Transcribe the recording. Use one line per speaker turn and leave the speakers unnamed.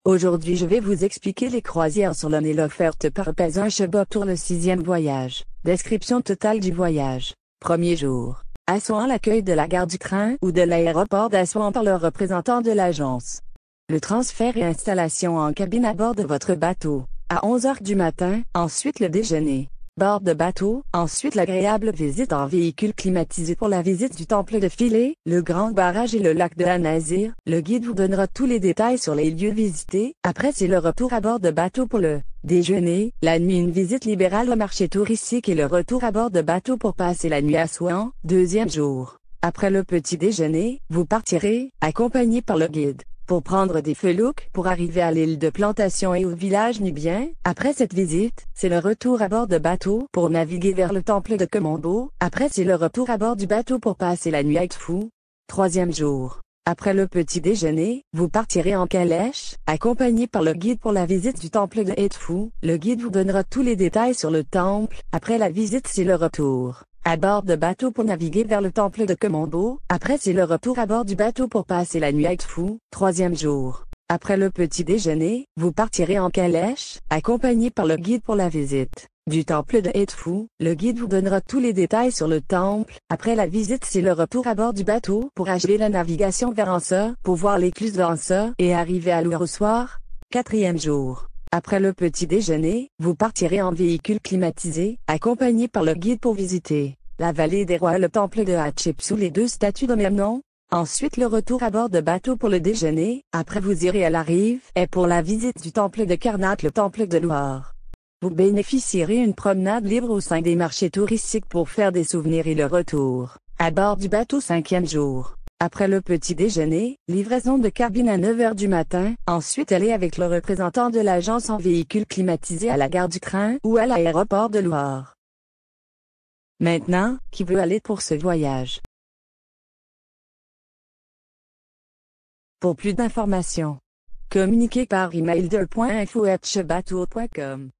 Aujourd'hui je vais vous expliquer les croisières sur le Nil offertes par Peasinge Bateaux le 6e voyage. Description totale du voyage. Premier jour. Assouan, l'accueil de la gare du train ou de l'aéroport d'Assouan par le représentant de l'agence. Le transfert et installation en cabine à bord de votre bateau. À 11 h du matin, ensuite le déjeuner. Bord de bateau, ensuite l'agréable visite en véhicule climatisé pour la visite du temple de Philæ, le grand barrage et le lac de An-Nazir. Le guide vous donnera tous les détails sur les lieux visités. Après c'est le retour à bord de bateau pour le déjeuner, la nuit une visite libérale au marché touristique et le retour à bord de bateau pour passer la nuit à Assouan. Deuxième jour. Après le petit déjeuner, vous partirez, accompagné par le guide, pour prendre des felouks pour arriver à l'île de Plantation et au village nubien. Après cette visite, c'est le retour à bord de bateau pour naviguer vers le temple de Komombo. Après c'est le retour à bord du bateau pour passer la nuit à Edfu. Troisième jour. Après le petit déjeuner, vous partirez en calèche, accompagné par le guide pour la visite du temple de Edfu. Le guide vous donnera tous les détails sur le temple. Après la visite c'est le retour à bord de bateau pour naviguer vers le temple de Komombo. Après c'est le retour à bord du bateau pour passer la nuit à Edfu. Troisième jour. Après le petit déjeuner, vous partirez en calèche, accompagné par le guide pour la visite du temple de Edfu. Le guide vous donnera tous les détails sur le temple. Après la visite c'est le retour à bord du bateau pour achever la navigation vers Ansa, pour voir l'écluse de Ansa et arriver à Lour au soir. Quatrième jour. Après le petit déjeuner, vous partirez en véhicule climatisé, accompagné par le guide pour visiter la vallée des rois, le temple de Hatshepsut, les deux statues de même nom. Ensuite le retour à bord de bateau pour le déjeuner. Après vous irez à la rive et pour la visite du temple de Karnak, le temple de Loire. Vous bénéficierez une promenade libre au sein des marchés touristiques pour faire des souvenirs et le retour à bord du bateau. Cinquième jour. Après le petit déjeuner, livraison de cabine à 9 h du matin. Ensuite allez avec le représentant de l'agence en véhicule climatisé à la gare du train ou à l'aéroport de Loire. Maintenant, qui veut aller pour ce voyage? Pour plus d'informations, communiquez par email de .info@chebateau.com.